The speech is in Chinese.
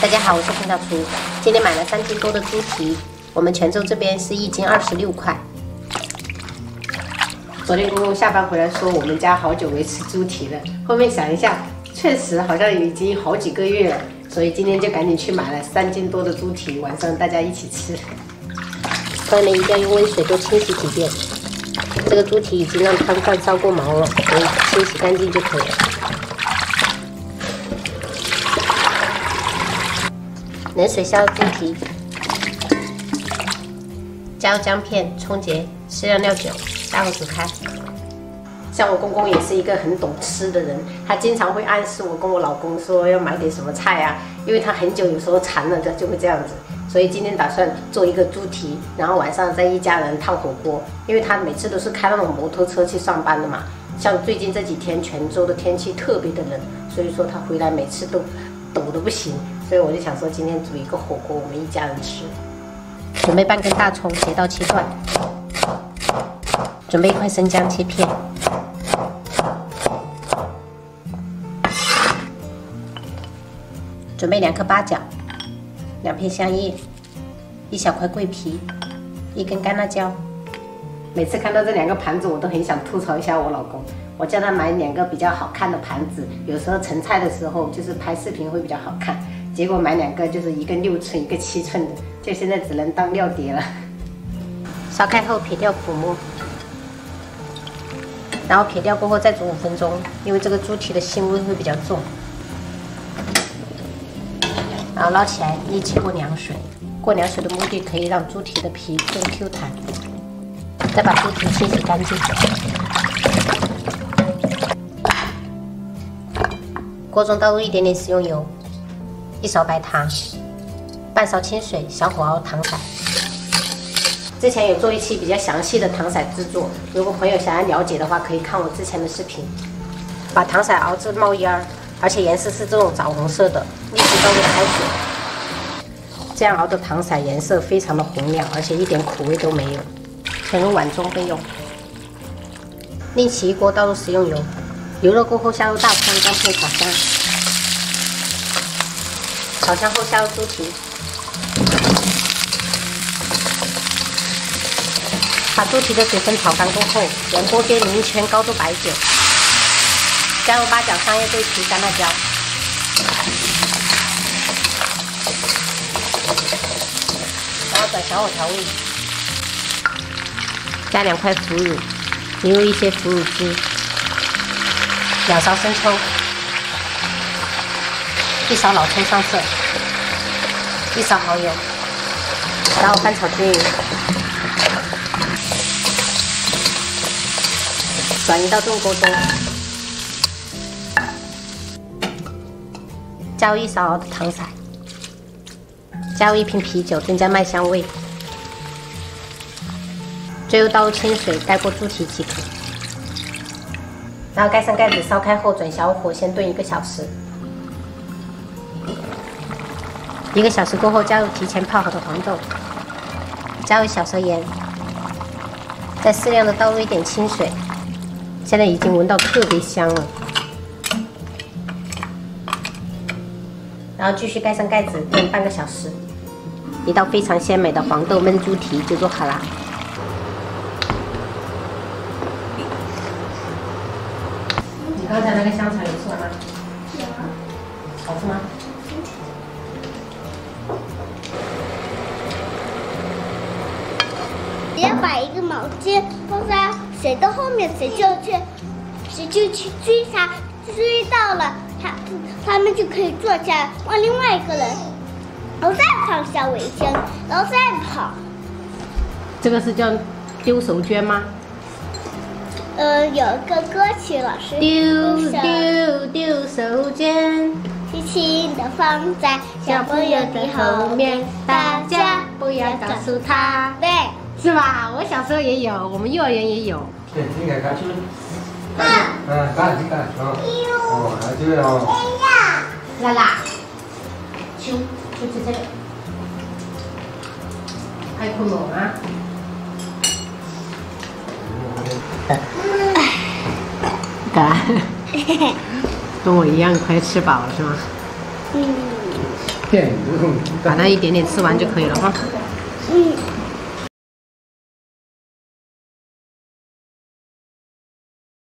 大家好，我是碰到厨。今天买了3斤多的猪蹄，我们泉州这边是1斤26块。昨天公公下班回来说，我们家好久没吃猪蹄了。后面想一下，确实好像已经好几个月了，所以今天就赶紧去买了3斤多的猪蹄，晚上大家一起吃。关门一定要用温水多清洗几遍。这个猪蹄已经让汤饭烧过毛了，所以清洗干净就可以了。 冷水下猪蹄，加入姜片、葱节、适量料酒，大火煮开。像我公公也是一个很懂吃的人，他经常会暗示我跟我老公说要买点什么菜啊，因为他很久有时候馋了就会这样子。所以今天打算做一个猪蹄，然后晚上再一家人烫火锅。因为他每次都是开那种摩托车去上班的嘛，像最近这几天泉州的天气特别的冷，所以说他回来每次都抖得不行。 所以我就想说，今天煮一个火锅，我们一家人吃。准备半根大葱，斜刀切断。准备1块生姜，切片。准备2颗八角，2片香叶，1小块桂皮，1根干辣椒。每次看到这2个盘子，我都很想吐槽一下我老公。我叫他买2个比较好看的盘子，有时候盛菜的时候就是拍视频会比较好看。 结果买2个，就是一个6寸，一个7寸的，就现在只能当料碟了。烧开后撇掉浮沫，然后撇掉过后再煮5分钟，因为这个猪蹄的腥味会比较重。然后捞起来一起过凉水，过凉水的目的可以让猪蹄的皮更 Q 弹。再把猪蹄清洗干净。锅中倒入一点点食用油。 1勺白糖，半勺清水，小火熬糖色。之前有做一期比较详细的糖色制作，如果朋友想要了解的话，可以看我之前的视频。把糖色熬至冒烟儿，而且颜色是这种枣红色的，立即倒入开水。这样熬的糖色颜色非常的红亮，而且一点苦味都没有。盛入碗中备用。另起一锅倒入食用油，油热过后下入大葱、姜片炒香。 炒香后下入猪蹄，把猪蹄的水分炒干过后，沿锅边淋1圈高度白酒，加入八角、香叶、桂皮、干辣椒，然后转小火调味，加2块腐乳，淋入一些腐乳汁，2勺生抽。 1勺老抽上色，1勺蚝油，然后翻炒均匀，转移到炖锅中，加入1勺熬的糖色，加入1瓶啤酒增加麦香味，最后倒入清水盖过猪蹄即可，然后盖上盖子，烧开后转小火先炖1个小时。 1个小时过后，加入提前泡好的黄豆，加入1小勺盐，再适量的倒入一点清水。现在已经闻到特别香了。然后继续盖上盖子炖半个小时，一道非常鲜美的黄豆焖猪蹄就做好啦。你刚才那个香肠有吃完吗？有。好吃吗？ 只要把一个毛巾放在谁的后面，谁就去追他，追到了他们就可以坐下来望另外一个人，然后再放下围巾，然后再跑。这个是叫丢手绢吗？有一个歌曲老师丢手绢，轻轻地放在小朋友的后面，大家不要告诉他。对。 是吧？我小时候也有，我们幼儿园也有。对，应该干去。干去干啊！哦，还对哦。拉拉，秋吃这个，爱困梦啊。干，跟我一样快吃饱了是吗？嗯。骗你不用。把它一点点吃完就可以了哈。嗯。